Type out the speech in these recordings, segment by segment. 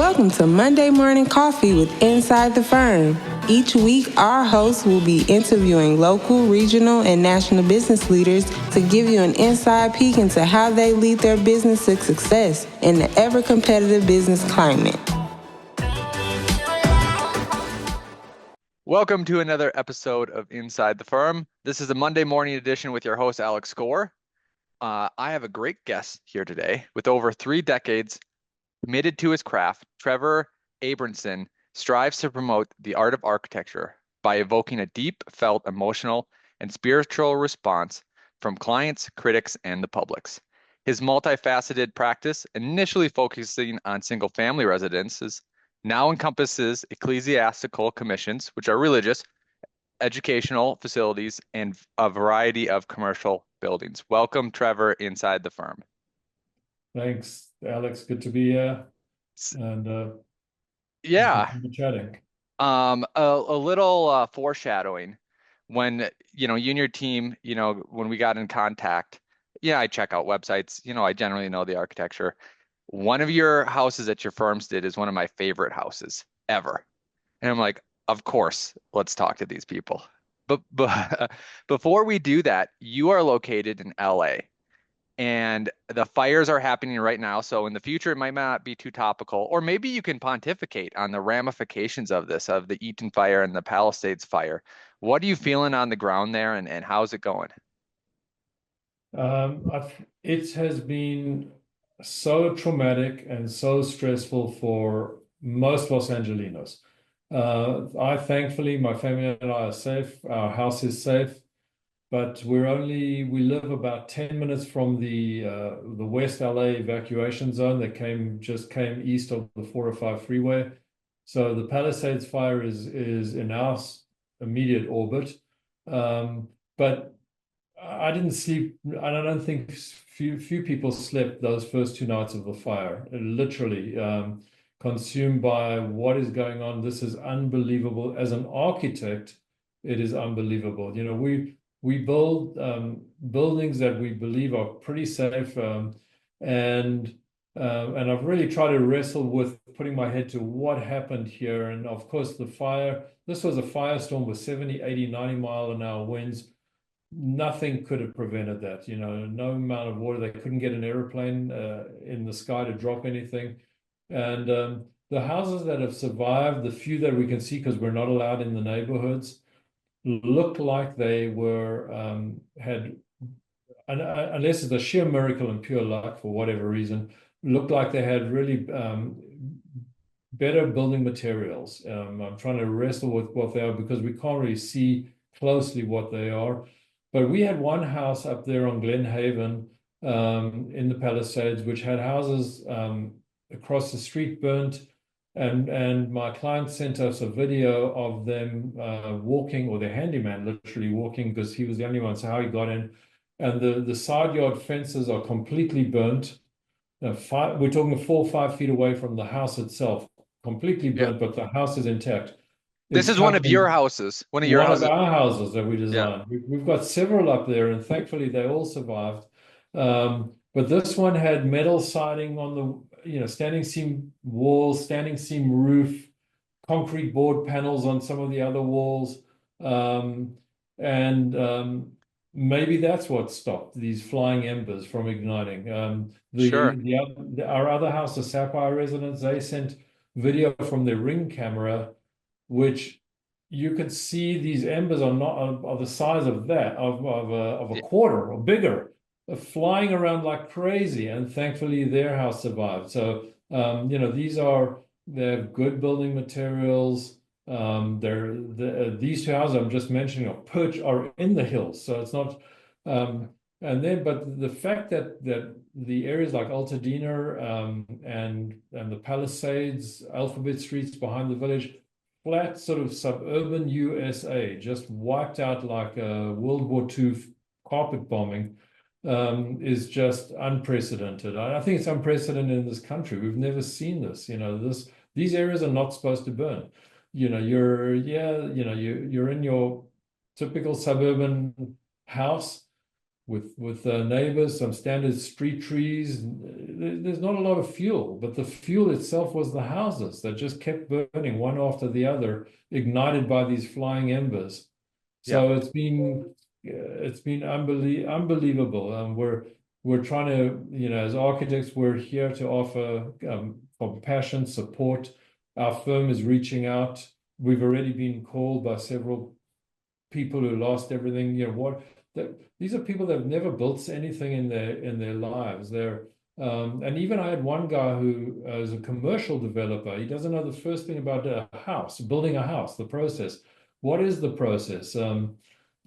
Welcome to Monday Morning Coffee with Inside the Firm. Each week, our hosts will be interviewing local, regional, and national business leaders to give you an inside peek into how they lead their business to success in the ever-competitive business climate. Welcome to another episode of Inside the Firm. This is a Monday morning edition with your host, Alex Gore. I have a great guest here today. With over 3 decades committed to his craft, Trevor Abramson strives to promote the art of architecture by evoking a deep felt emotional and spiritual response from clients, critics, and the publics. His multifaceted practice, initially focusing on single-family residences, now encompasses ecclesiastical commissions, which are religious, educational facilities, and a variety of commercial buildings. Welcome, Trevor, inside the firm. Thanks, Alex. Good to be here. And yeah, chatting. A little foreshadowing. When you and your team, when we got in contact, I check out websites. I generally know the architecture. One of your houses that your firms did is one of my favorite houses ever. And I'm like, of course, let's talk to these people. But before we do that, you are located in LA and the fires are happening right now. So in the future, it might not be too topical, or maybe you can pontificate on the ramifications of this, of the Eaton fire and the Palisades fire. What are you feeling on the ground there, and how's it going? It has been so traumatic and so stressful for most Los Angelinos. Thankfully, my family and I are safe. Our house is safe, but we live about 10 minutes from the West LA evacuation zone that just came east of the 405 freeway. So the Palisades fire is in our immediate orbit. But I didn't sleep. I don't think few people slept those first 2 nights of the fire. Literally consumed by what is going on. This is unbelievable. As an architect, it is unbelievable. We build buildings that we believe are pretty safe, and I've really tried to wrestle with putting my head to what happened here. And of course, the fire. This was a firestorm with 70, 80, 90 mile an hour winds. Nothing could have prevented that. No amount of water. They couldn't get an airplane in the sky to drop anything. And the houses that have survived, the few that we can see, because we're not allowed in the neighborhoods, look like they unless it's a sheer miracle and pure luck for whatever reason, looked like they had really better building materials. I'm trying to wrestle with what they are because we can't really see closely what they are. But we had one house up there on Glen Haven in the Palisades, which had houses across the street burnt. And my client sent us a video of them walking, or their handyman literally walking, because he was the only one, so how he got in. And the side yard fences are completely burnt. We're talking 4 or 5 feet away from the house itself, completely burnt, but the house is intact. This is one of your houses, one of our houses that we designed. Yeah. We've got several up there, and thankfully they all survived. But this one had metal siding on the, standing seam walls, standing seam roof, concrete board panels on some of the other walls. Maybe that's what stopped these flying embers from igniting. Our other house, the Sapphire residence, they sent video from their Ring camera, which you could see these embers are the size of that, of a quarter or bigger, flying around like crazy. And thankfully their house survived. So they have good building materials. These 2 houses I'm just mentioning are in the hills, so it's not. But the fact that the areas like Altadena and the Palisades, Alphabet Streets behind the village, flat sort of suburban USA, just wiped out like a World War II carpet bombing, is just unprecedented. I think it's unprecedented in this country. We've never seen this. These areas are not supposed to burn. You're in your typical suburban house with neighbors, some standard street trees, there's not a lot of fuel, but the fuel itself was the houses that just kept burning one after the other, ignited by these flying embers. Yeah. So it's been unbelievable. We're trying to, as architects, we're here to offer compassion, support. Our firm is reaching out. We've already been called by several people who lost everything. These are people that have never built anything in their lives. And even I had one guy who is a commercial developer. He doesn't know the first thing about a house, building a house, the process. What is the process? How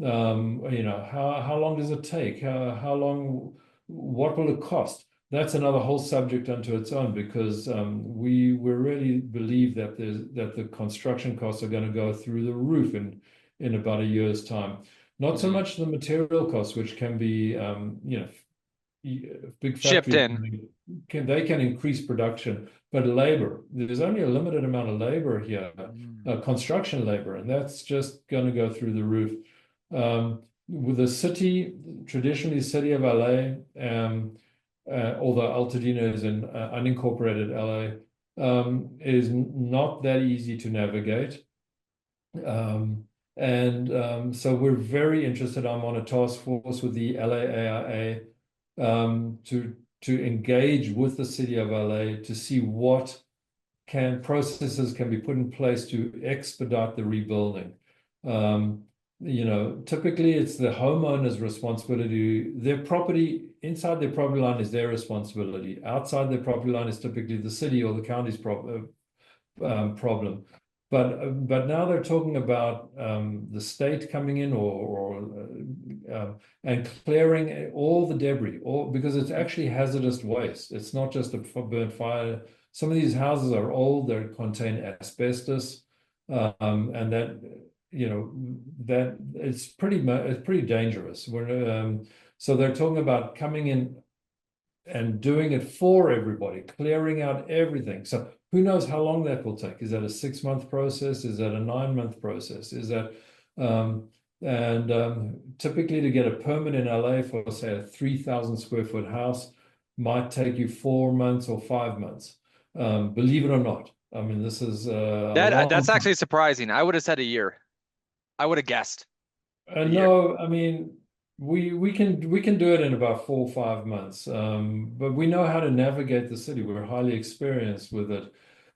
long does it take? How long? What will it cost? That's another whole subject unto its own, because we really believe that the construction costs are going to go through the roof in about a year's time. Not so much the material costs, which can be big Shipped factories in. can increase production, but labor, there's only a limited amount of labor here, construction labor, and that's just going to go through the roof. With the city, traditionally city of LA, although Altadena is in unincorporated LA, is not that easy to navigate. So we're very interested. I'm on a task force with the LAAIA to engage with the city of LA to see what processes can be put in place to expedite the rebuilding. Typically it's the homeowner's responsibility. Their property, inside their property line is their responsibility. Outside their property line is typically the city or the county's problem. But now they're talking about the state coming in and clearing all the debris, because it's actually hazardous waste. It's not just a burnt fire. Some of these houses are old; they contain asbestos, and that it's pretty dangerous. So they're talking about coming in and doing it for everybody, clearing out everything. So who knows how long that will take? Is that a 6-month process? Is that a 9-month process? Is that typically to get a permit in LA for, say, a 3,000 square foot house might take you 4 months or 5 months. Believe it or not. I mean, this is That's actually surprising. I would have said a year. I would have guessed. No, I mean, we can do it in about 4 or 5 months. But we know how to navigate the city. We're highly experienced with it.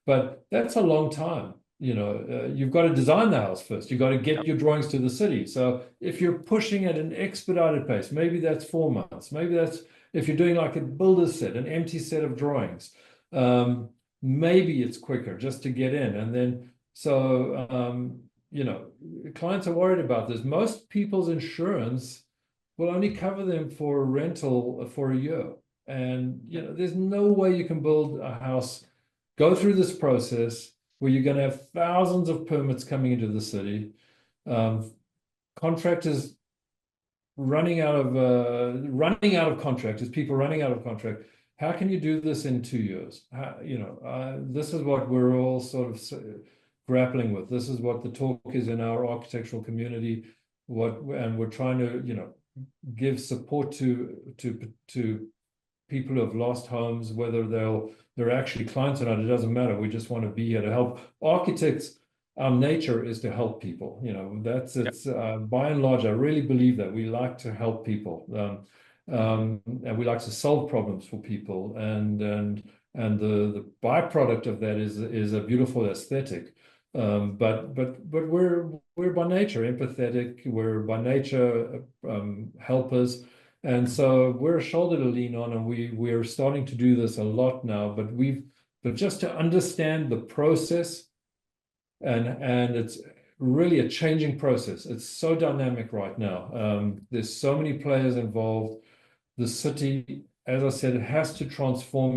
But that's a long time. You've got to design the house first. You've got to get your drawings to the city. So if you're pushing at an expedited pace, maybe that's 4 months. Maybe that's, if you're doing like a builder's set, an empty set of drawings, maybe it's quicker just to get in. And then, clients are worried about this. Most people's insurance will only cover them for a rental for a year. And, there's no way you can build a house, go through this process where you're going to have thousands of permits coming into the city, contractors running out of contractors, people running out of contract. How can you do this in 2 years? This is what we're all sort of grappling with. This is what the talk is in our architectural community. And we're trying to, give support to people who have lost homes, whether they're actually clients or not. It doesn't matter. We just want to be here to help. Architects, our nature is to help people. It's by and large, I really believe that we like to help people, and we like to solve problems for people. And the byproduct of that is a beautiful aesthetic. But we're by nature empathetic. We're by nature helpers, and so we're a shoulder to lean on. And we're starting to do this a lot now. But just to understand the process, and it's really a changing process. It's so dynamic right now. There's so many players involved. The city, as I said, it has to transform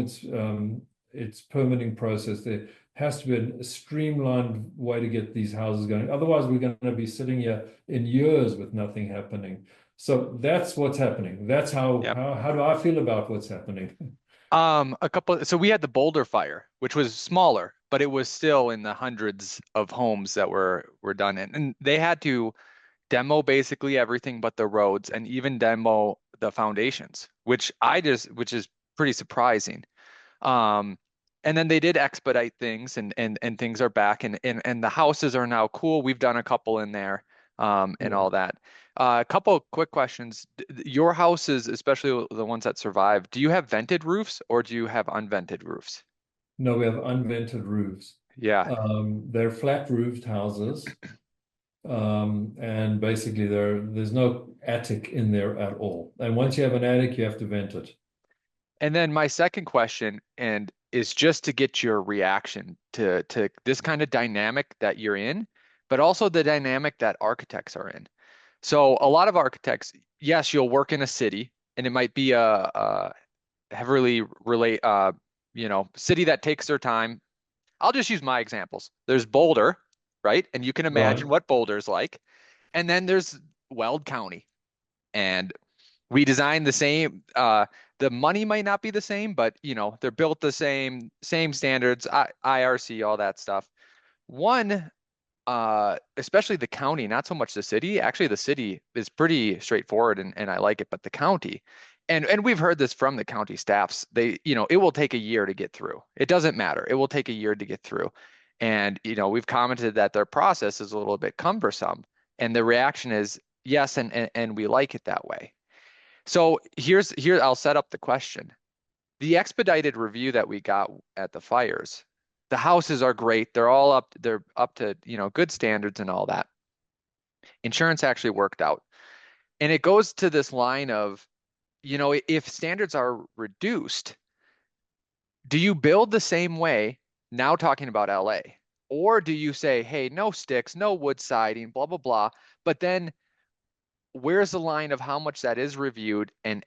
its permitting process. There has to be a streamlined way to get these houses going. Otherwise, we're going to be sitting here in years with nothing happening. So that's what's happening. That's how do I feel about what's happening? So we had the Boulder fire, which was smaller, but it was still in the hundreds of homes that were done in. And they had to demo basically everything but the roads, and even demo the foundations, which is pretty surprising. And then they did expedite things, and things are back, and the houses are now cool. We've done a couple in there, and all that. A couple quick questions. Your houses, especially the ones that survive, do you have vented roofs or do you have unvented roofs? No, we have unvented roofs. Yeah. They're flat roofed houses. And basically there's no attic in there at all. And once you have an attic, you have to vent it. And then my second question, and is just to get your reaction to this kind of dynamic that you're in, but also the dynamic that architects are in. So a lot of architects, yes, you'll work in a city, and it might be a heavily city that takes their time. I'll just use my examples. There's Boulder, right? And you can Right. imagine what Boulder's like. And then there's Weld County. And we design the same. The money might not be the same, but they're built the same standards, IRC, all that stuff. One, especially the county, not so much the city. Actually, the city is pretty straightforward, and I like it, but the county, and we've heard this from the county staffs. It will take a year to get through. It doesn't matter. It will take a year to get through. And we've commented that their process is a little bit cumbersome. And the reaction is yes, and we like it that way. So here I'll set up the question. The expedited review that we got at the fires, the houses are great. They're up to, good standards and all that. Insurance actually worked out. And it goes to this line of, if standards are reduced, do you build the same way, now talking about LA? Or do you say, hey, no sticks, no wood siding, blah, blah, blah. But then where's the line of how much that is reviewed and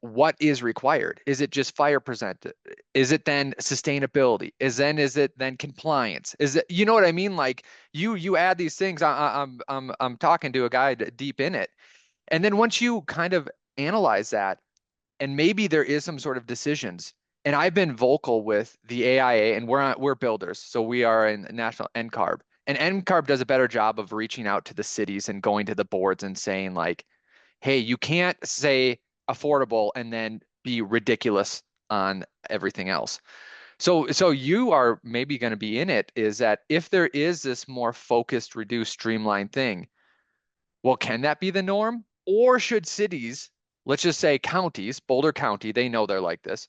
what is required? Is it just fire present? Is it then sustainability? Is it then compliance? Is it, you know what I mean? Like you add these things. I'm talking to a guy deep in it, and then once you kind of analyze that, and maybe there is some sort of decisions. And I've been vocal with the AIA, and we're builders, so we are in National NCARB. And NCARB does a better job of reaching out to the cities and going to the boards and saying like, hey, you can't say affordable and then be ridiculous on everything else. So you are maybe going to be in it, is that if there is this more focused, reduced, streamlined thing, well, can that be the norm? Or should cities, let's just say counties, Boulder County, they know they're like this.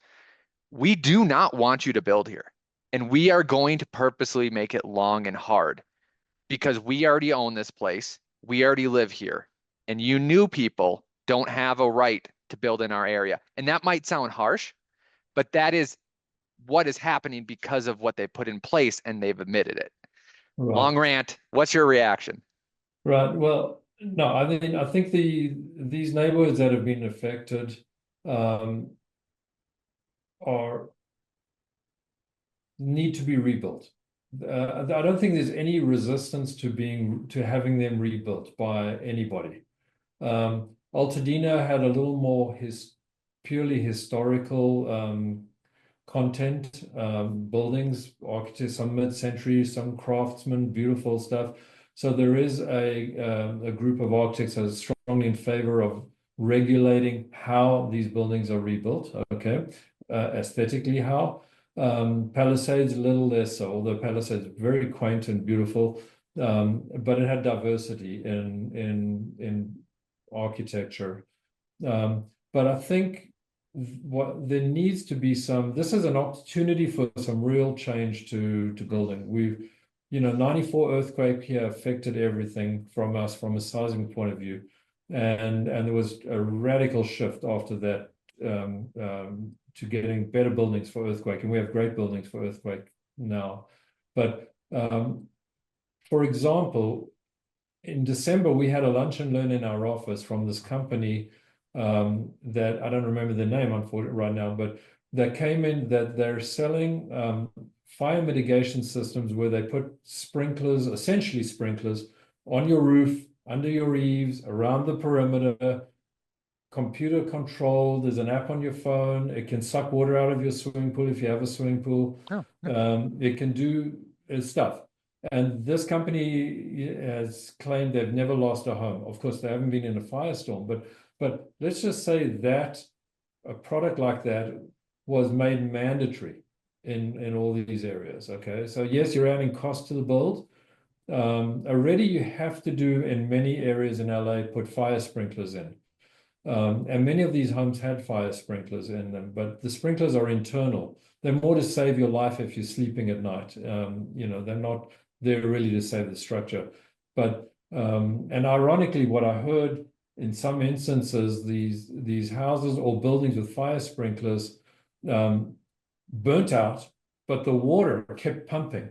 We do not want you to build here. And we are going to purposely make it long and hard because we already own this place. We already live here. And you new people don't have a right to build in our area. And that might sound harsh, but that is what is happening because of what they put in place, and they've admitted it. Right. Long rant. What's your reaction? Right. Well, no, I think these neighborhoods that have been affected are need to be rebuilt. I don't think there's any resistance to having them rebuilt by anybody. Altadena had a little more purely historical content, buildings, architects, some mid-century, some craftsmen, beautiful stuff. So there is a group of architects that is strongly in favor of regulating how these buildings are rebuilt. Okay, aesthetically how. Palisades a little less so, although Palisades very quaint and beautiful, but it had diversity in architecture. But I think what there needs to be this is an opportunity for some real change to building. 94 earthquake here affected everything from us from a seismic point of view. And there was a radical shift after that to getting better buildings for earthquake. And we have great buildings for earthquake now. But for example, in December, we had a lunch and learn in our office from this company that I don't remember the name unfortunately right now, but that came in that they're selling fire mitigation systems where they put sprinklers, essentially sprinklers, on your roof, under your eaves, around the perimeter, computer controlled. There's an app on your phone. It can suck water out of your swimming pool if you have a swimming pool. Oh, It can do stuff. And this company has claimed they've never lost a home. Of course, they haven't been in a firestorm, but let's just say that a product like that was made mandatory in all these areas. Okay, so yes, you're adding cost to the build. Already you have to do in many areas in LA put fire sprinklers in. And many of these homes had fire sprinklers in them, but the sprinklers are internal. They're more to save your life if you're sleeping at night. They're not there really to save the structure. But and ironically, what I heard in some instances, these houses or buildings with fire sprinklers burnt out, but the water kept pumping,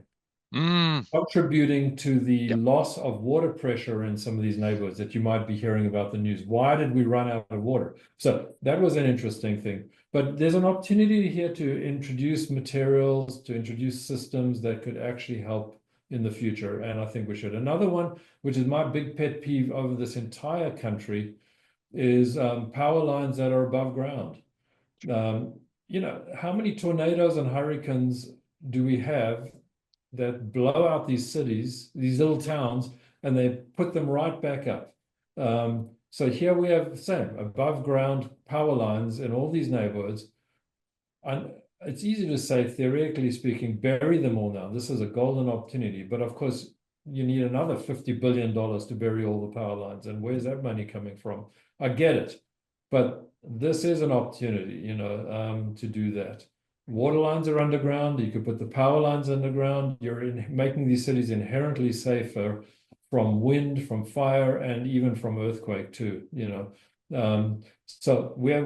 Mm, contributing to the yep. loss of water pressure in some of these neighborhoods that you might be hearing about the news. Why did we run out of water? So that was an interesting thing. But there's an opportunity here to introduce materials, to introduce systems that could actually help in the future. And I think we should. Another one, which is my big pet peeve over this entire country, is power lines that are above ground. How many tornadoes and hurricanes do we have that blow out these cities, these little towns, and they put them right back up? So here we have the same above ground power lines in all these neighborhoods. And it's easy to say, theoretically speaking, bury them all now. This is a golden opportunity. But of course, you need another $50 billion to bury all the power lines. And where's that money coming from? I get it. But this is an opportunity, to do that. Water lines are underground. You could put the power lines underground. You're making these cities inherently safer from wind, from fire, and even from earthquake too. So we have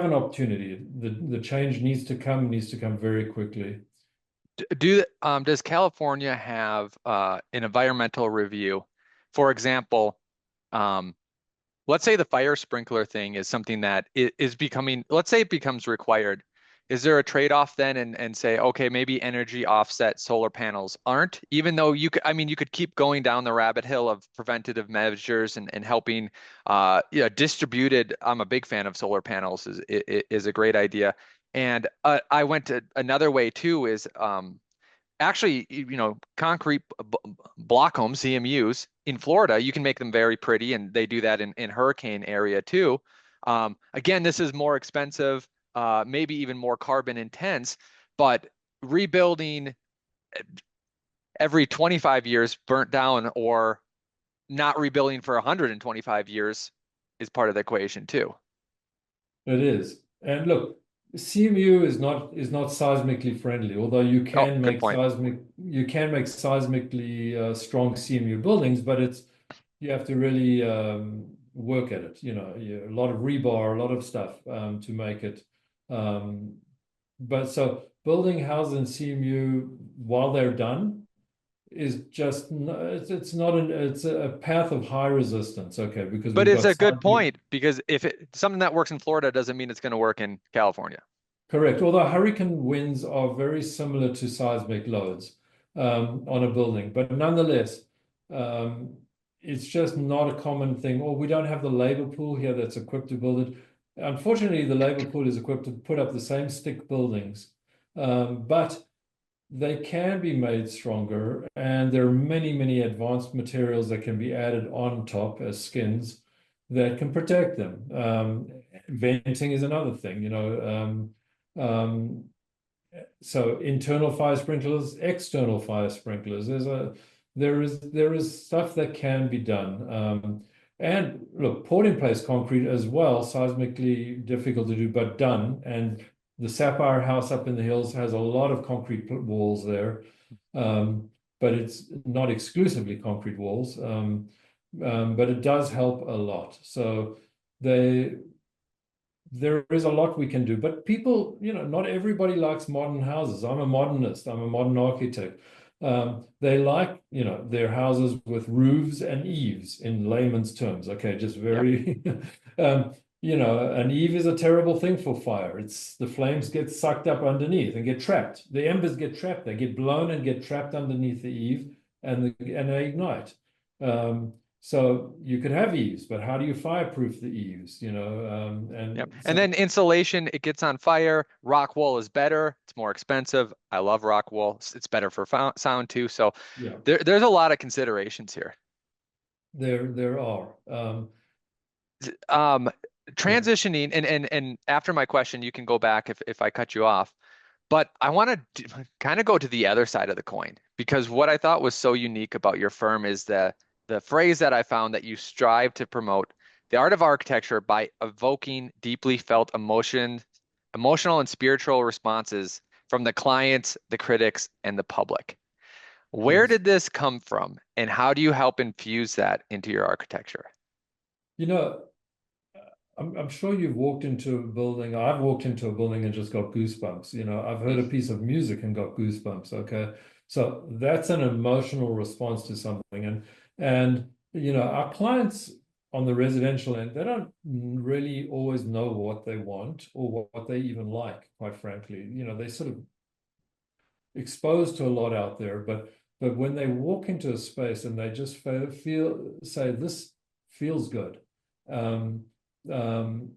an opportunity. The change needs to come very quickly. Does California have an environmental review? For example, um, let's say the fire sprinkler thing is something that is becoming, let's say it becomes required. Is there a trade-off then and say, okay, maybe energy offset solar panels aren't, even though you could keep going down the rabbit hill of preventative measures and helping distributed. I'm a big fan of solar panels is a great idea. And I went to another way too is actually, concrete block homes, CMUs in Florida, you can make them very pretty, and they do that in hurricane area too. Again, this is more expensive, maybe even more carbon intense, but rebuilding every 25 years burnt down or not rebuilding for 125 years is part of the equation too. It is. And look, CMU is not seismically friendly, although you Oh, can good make point. seismically strong CMU buildings, but you have to really work at it. A lot of rebar, a lot of stuff to make it. Um, but so building houses in CMU while they're done is just it's a path of high resistance. Okay, because But we've it's got a good seismic. point because if something that works in Florida doesn't mean it's going to work in California. Correct. Although hurricane winds are very similar to seismic loads on a building, but nonetheless, um, it's just not a common thing. Or we don't have the labor pool here that's equipped to build it. Unfortunately, the labor pool is equipped to put up the same stick buildings, but they can be made stronger, and there are many, many advanced materials that can be added on top as skins that can protect them. Venting is another thing, so internal fire sprinklers, external fire sprinklers. There is stuff that can be done. And look, poured in place concrete as well, seismically difficult to do, but done. And the Sapphire House up in the hills has a lot of concrete walls there, but it's not exclusively concrete walls. But it does help a lot. So they there is a lot we can do, but people, not everybody likes modern houses. I'm a modernist. I'm a modern architect. They like, their houses with roofs and eaves in layman's terms. Okay, just Yep. very, an eave is a terrible thing for fire. It's the flames get sucked up underneath and get trapped. The embers get trapped. They get blown and get trapped underneath the eave, and they ignite. So you could have eaves, but how do you fireproof the eaves? Yep. And And so then insulation, it gets on fire. Rock wool is better. It's more expensive. I love rock wool. It's better for sound too. So yeah, there's a lot of considerations here. there are. Um, transitioning, and after my question, you can go back if I cut you off. But I want to kind of go to the other side of the coin, because what I thought was so unique about your firm is the phrase that I found that you strive to promote the art of architecture by evoking deeply felt emotional and spiritual responses from the clients, the critics, and the public. Where Yes. did this come from, and how do you help infuse that into your architecture? You know, I'm sure you've walked into a building. I've walked into a building and just got goosebumps. I've heard a piece of music and got goosebumps. Okay. So that's an emotional response to something. And our clients on the residential end, they don't really always know what they want or what they even like, quite frankly. They sort of exposed to a lot out there, but when they walk into a space and they just say, this feels good. Um, um,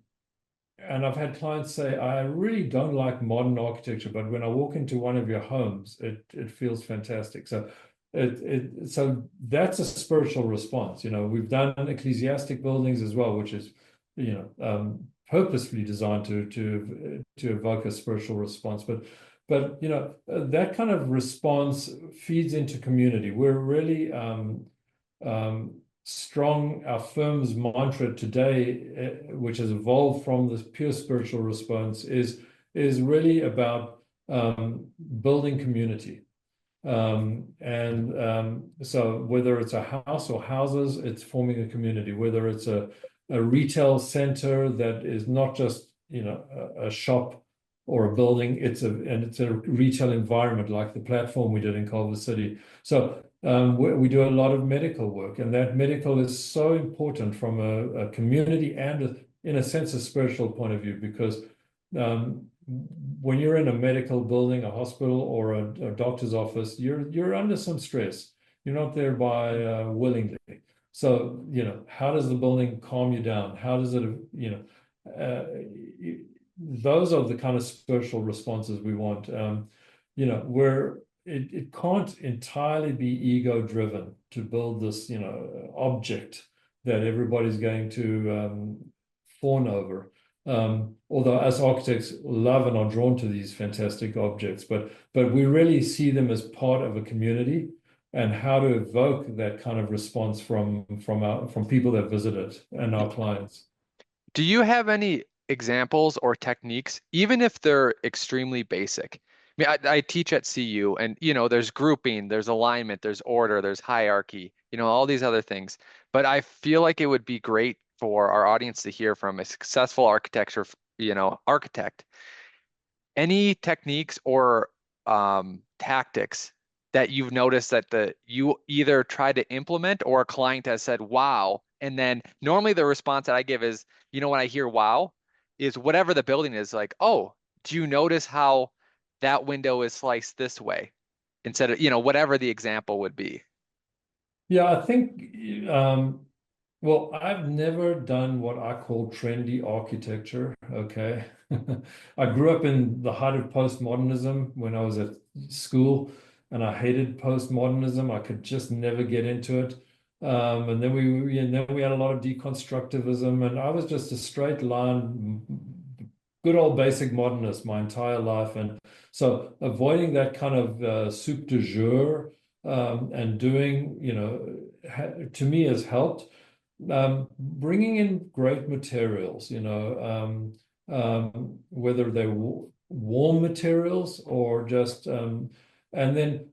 and I've had clients say, I really don't like modern architecture, but when I walk into one of your homes, it feels fantastic. So that's a spiritual response. We've done ecclesiastic buildings as well, which is, purposefully designed to evoke a spiritual response. But that kind of response feeds into community. We're really strong. Our firm's mantra today, which has evolved from this pure spiritual response, is really about building community. So whether it's a house or houses, it's forming a community. Whether it's a retail center that is not just a shop or a building, it's a retail environment like the platform we did in Culver City. So we do a lot of medical work, and that medical is so important from a community and in a sense a spiritual point of view, because when you're in a medical building, a hospital, or a doctor's office, you're under some stress. You're not there by willingly. So, how does the building calm you down? How does it, those are the kind of spiritual responses we want. Where it can't entirely be ego driven to build this, object that everybody's going to fawn over. Although as architects love and are drawn to these fantastic objects, but we really see them as part of a community, and how to evoke that kind of response from people that visit it and our clients. Do you have any examples or techniques, even if they're extremely basic? I mean, I teach at CU, and there's grouping, there's alignment, there's order, there's hierarchy, all these other things. But I feel like it would be great for our audience to hear from a successful architect. Any techniques or tactics that you've noticed that you either try to implement or a client has said, wow. And then normally the response that I give is, when I hear wow, is whatever the building is like, oh, do you notice how that window is sliced this way? Instead of, whatever the example would be. Yeah, I think, well, I've never done what I call trendy architecture. Okay. I grew up in the height of postmodernism when I was at school, and I hated postmodernism. I could just never get into it. And then we had a lot of deconstructivism, and I was just a straight line, good old basic modernist my entire life. And so avoiding that kind of soup du jour, and doing, to me has helped. Bringing in great materials, whether they're warm materials or just, and then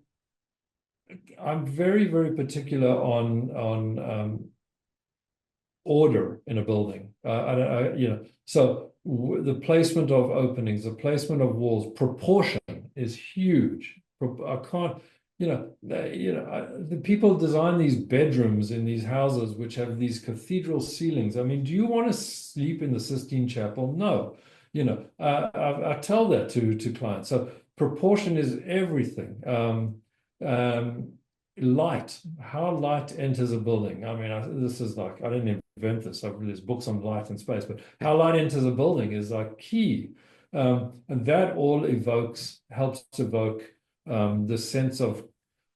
I'm very, very particular on order in a building. So the placement of openings, the placement of walls, proportion is huge. I can't, the people design these bedrooms in these houses which have these cathedral ceilings. I mean, do you want to sleep in the Sistine Chapel? No. I tell that to clients. So proportion is everything. Light, how light enters a building. I mean, this is like, I didn't invent this. There's books on light and space, but how light enters a building is like key. And that all helps evoke the sense of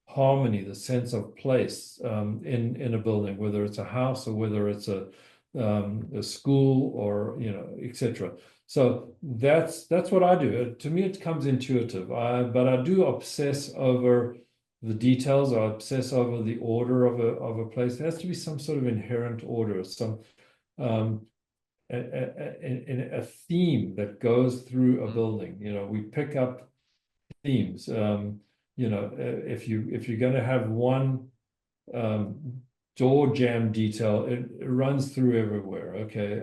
harmony, the sense of place in a building, whether it's a house or whether it's a a school, or etc. So that's what I do. To me, it comes intuitive. But I do obsess over the details. I obsess over the order of a place. There has to be some sort of inherent order, some um, a theme that goes through a building. We pick up themes. If you're going to have one door jam detail, it runs through everywhere. Okay.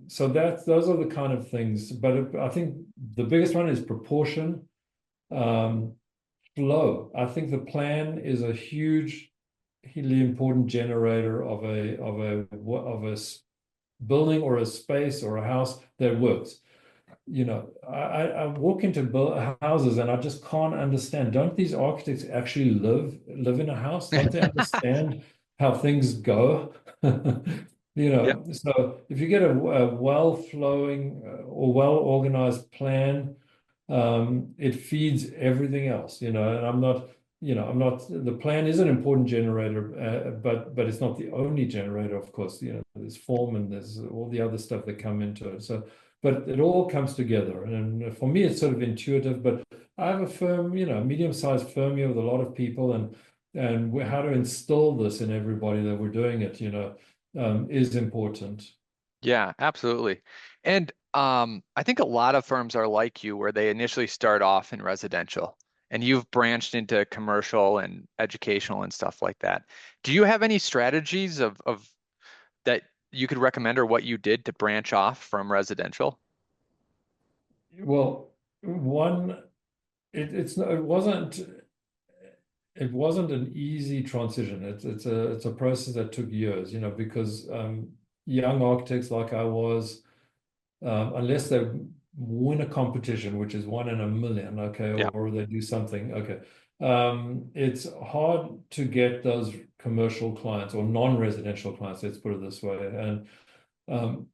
So those are the kind of things. But I think the biggest one is proportion, flow. I think the plan is a hugely important generator of a building or a space or a house that works. I walk into houses and I just can't understand. Don't these architects actually live in a house? Don't they understand how things go? Yep. So if you get a well-flowing or well-organized plan, it feeds everything else. And the plan is an important generator, but it's not the only generator, of course. There's form and there's all the other stuff that come into it. So, but it all comes together. And for me, it's sort of intuitive, but I have a firm, medium-sized firm here with a lot of people, and how to instill this in everybody that we're doing it, is important. Yeah, absolutely. And I think a lot of firms are like you, where they initially start off in residential, and you've branched into commercial and educational and stuff like that. Do you have any strategies of that you could recommend, or what you did to branch off from residential? Well, one, it wasn't an easy transition. It's a process that took years, because young architects like I was, unless they win a competition, which is one in a million, okay, Yeah. or they do something, okay, it's hard to get those commercial clients or non-residential clients, let's put it this way. Um,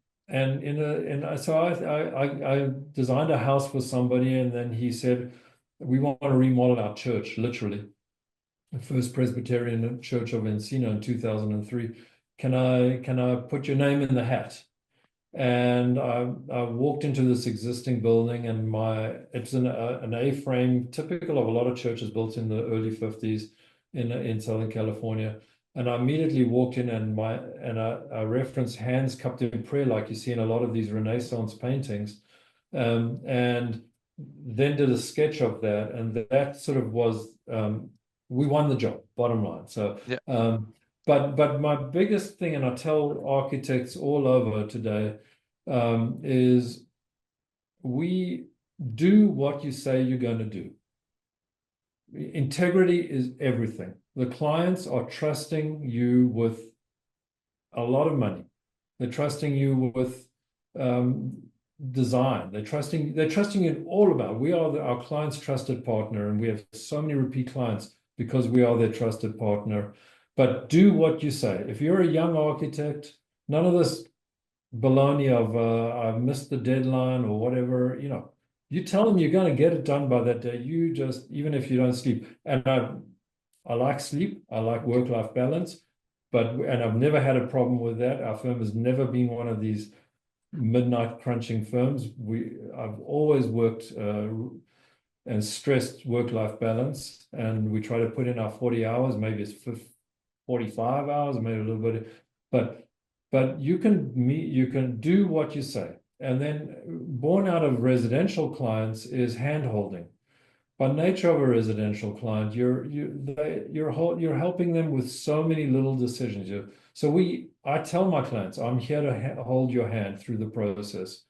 so I designed a house for somebody, and then he said, we want to remodel our church, literally the First Presbyterian Church of Encino in 2003. Can I put your name in the hat? And I walked into this existing building, and it's an A-frame, typical of a lot of churches built in the early 50s in Southern California. And I immediately walked in, and I referenced hands cupped in prayer, like you see in a lot of these Renaissance paintings, and then did a sketch of that, and that sort of was we won the job, bottom line. So. Yeah. But my biggest thing, and I tell architects all over today, is we do what you say you're going to do. Integrity is everything. The clients are trusting you with a lot of money. They're trusting you with design. They're trusting you in all about. We are our client's trusted partner, and we have so many repeat clients because we are their trusted partner. But do what you say. If you're a young architect, none of this baloney of I've missed the deadline or whatever, you tell them you're going to get it done by that day. You just, even if you don't sleep. And I like sleep, I like work-life balance, and I've never had a problem with that. Our firm has never been one of these midnight crunching firms. I've always worked and stressed work-life balance, and we try to put in our 40 hours, maybe it's 45 hours, maybe a little bit, but you can do what you say. And then born out of residential clients is hand-holding. By nature of a residential client, you're helping them with so many little decisions. I tell my clients, I'm here to hold your hand through the process.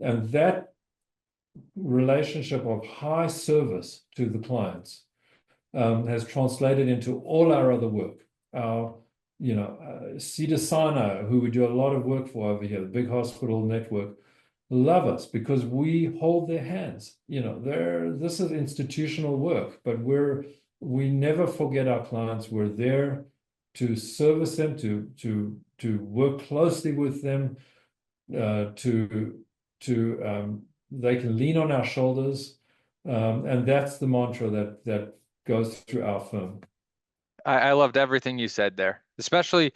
And that relationship of high service to the clients has translated into all our other work. Our, Cedars-Sinai, who we do a lot of work for over here, the big hospital network, love us because we hold their hands. This is institutional work, but we never forget our clients. We're there to service them, to work closely with them, they can lean on our shoulders, and that's the mantra that goes through our firm. I loved everything you said there, especially,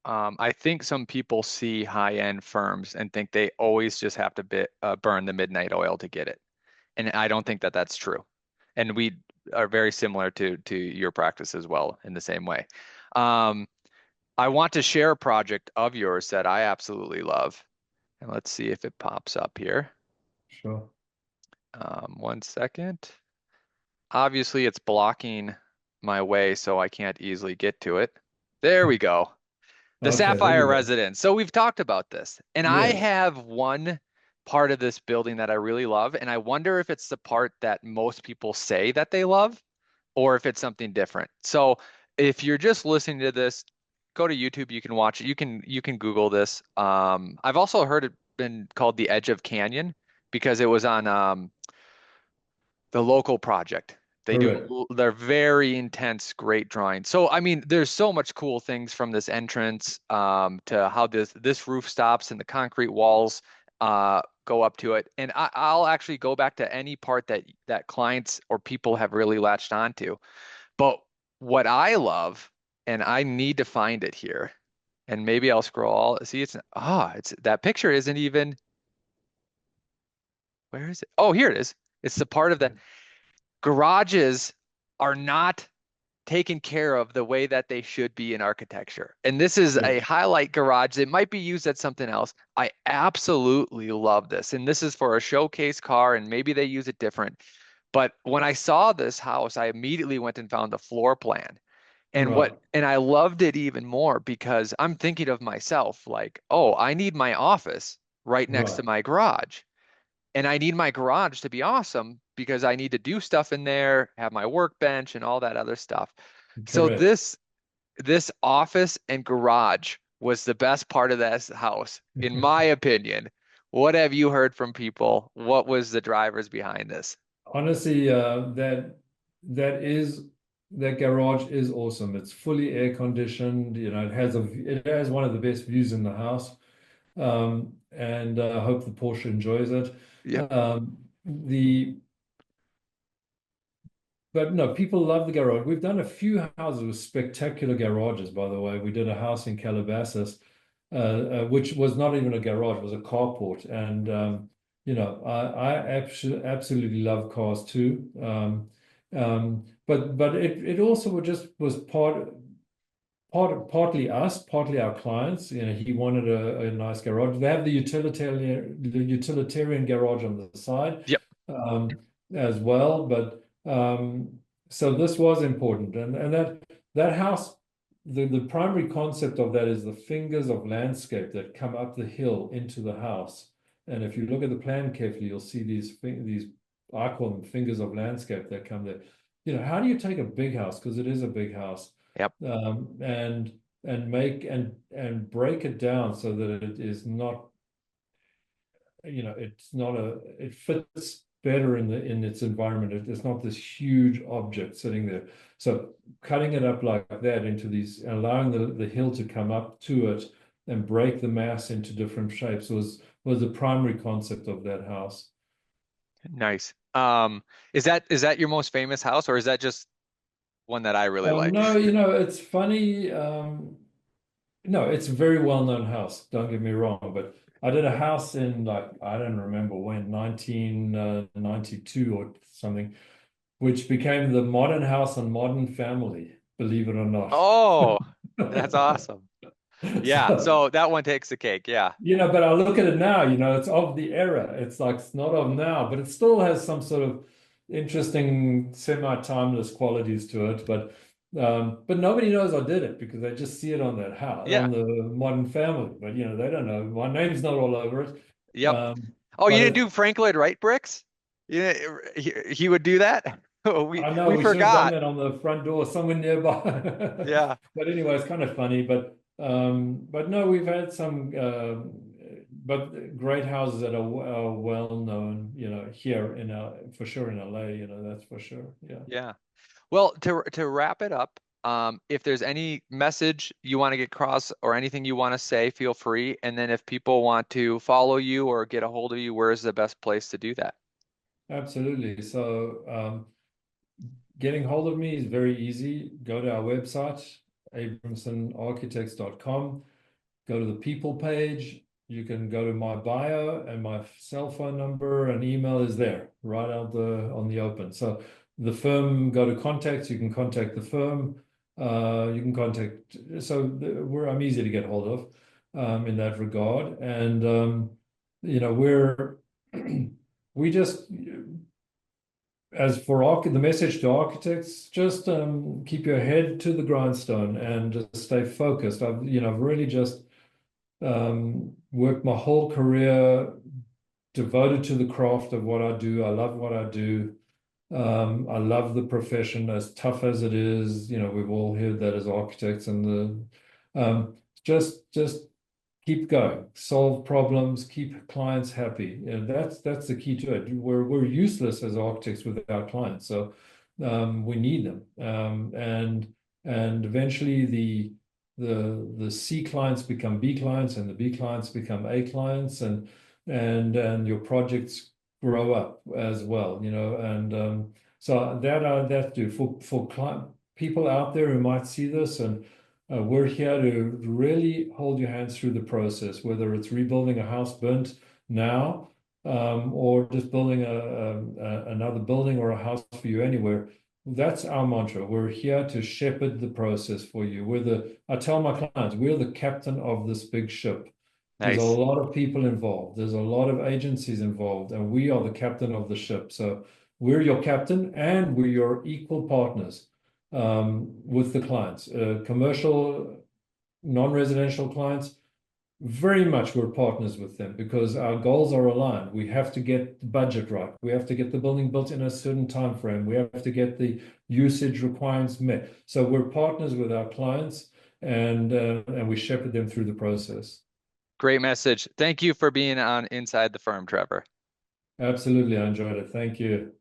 I think some people see high-end firms and think they always just have to burn the midnight oil to get it. And I don't think that that's true. And we are very similar to your practice as well in the same way. Um, I want to share a project of yours that I absolutely love. And let's see if it pops up here. Sure. 1 second. Obviously, it's blocking my way, so I can't easily get to it. There we go. The Okay, there we Sapphire go. residence. So we've talked about this, and I Yes. have one part of this building that I really love, and I wonder if it's the part that most people say that they love, or if it's something different. So if you're just listening to this, go to YouTube. You can watch it. You can Google this. I've also heard it been called the Edge of Canyon because it was on the local project. Correct. They're very intense, great drawings. So, I mean, there's so much cool things from this entrance to how this roof stops and the concrete walls go up to it. And I'll actually go back to any part that clients or people have really latched onto. But what I love, and I need to find it here, and maybe I'll scroll. See, it's that picture isn't even, where is it? Oh, here it is. It's the part of the garages are not taken care of the way that they should be in architecture. And this is a Yes. highlight garage. It might be used at something else. I absolutely love this. And this is for a showcase car, and maybe they use it different. But when I saw this house, I immediately went and found the floor plan. Right. And I loved it even more because I'm thinking of myself like, oh, I need my office right next Right. to my garage. And I need my garage to be awesome because I need to do stuff in there, have my workbench and all that other stuff. So Correct. this office and garage was the best part of this house, in my opinion. What have you heard from people? What was the drivers behind this? Honestly, that garage is awesome. It's fully air conditioned. It has one of the best views in the house. And I hope the Porsche enjoys it. Yep. The But no, people love the garage. We've done a few houses with spectacular garages, by the way. We did a house in Calabasas, which was not even a garage, it was a carport. And I absolutely love cars too. But it also just was partly us, partly our clients. He wanted a nice garage. They have the utilitarian garage on the side, Yep. um, as well. But so this was important, and that house, the primary concept of that is the fingers of landscape that come up the hill into the house. And if you look at the plan carefully, you'll see these, I call them fingers of landscape that come there. How do you take a big house, because it is a big house, Yep. and make and break it down so that it is not, it fits better in its environment. It's not this huge object sitting there. So cutting it up like that into these, allowing the hill to come up to it and break the mass into different shapes was the primary concept of that house. Nice. Is that your most famous house, or is that just one that I really like? No, it's funny. No, it's a very well-known house. Don't get me wrong, but I did a house in, like, I don't remember when, 1992 or something, which became the modern house on Modern Family, believe it or not. Oh, that's awesome. Yeah, So, so that one takes the cake. Yeah. but I look at it now, it's of the era. It's like, it's not of now, but it still has some sort of interesting semi-timeless qualities to it. But nobody knows I did it because they just see it on that house, Yeah. on the Modern Family. But they don't know. My name's not all over it. Yep. Oh, you But didn't do Frank Lloyd Wright bricks? Yeah, he would do that. Oh, we I know we we should have done forgot. that on the front door somewhere nearby. Yeah. But anyway, it's kind of funny. But no, we've had some but great houses that are well known, here for sure in LA, that's for sure. Yeah. Yeah. Well, to wrap it up, if there's any message you want to get across or anything you want to say, feel free. And then if people want to follow you or get a hold of you, where's the best place to do that? Absolutely. So getting hold of me is very easy. Go to our website, abramsonarchitects.com. go to the people page. You can go to my bio, and my cell phone number and email is there right out on the open. So the firm, go to contacts, you can contact the firm. You can contact, so I'm easy to get hold of in that regard. And we just, as for the message to architects, just keep your head to the grindstone and just stay focused. I've really just worked my whole career devoted to the craft of what I do. I love what I do. I love the profession, as tough as it is. We've all heard that as architects, and just keep going, solve problems, keep clients happy. And that's the key to it. We're useless as architects without clients, so we need them. And eventually the C clients become B clients, and the B clients become A clients, and your projects grow up as well, and so that do for people out there who might see this, and we're here to really hold your hands through the process, whether it's rebuilding a house burnt now, or just building another building or a house for you anywhere. That's our mantra. We're here to shepherd the process for you. I tell my clients, we're the captain of this big ship. There's a Nice. lot of people involved. There's a lot of agencies involved, and we are the captain of the ship. So we're your captain, and we're your equal partners with the clients. Commercial, non-residential clients, very much we're partners with them because our goals are aligned. We have to get the budget right. We have to get the building built in a certain time frame. We have to get the usage requirements met. So we're partners with our clients, and we shepherd them through the process. Great message. Thank you for being on Inside the Firm, Trevor. Absolutely. I enjoyed it. Thank you.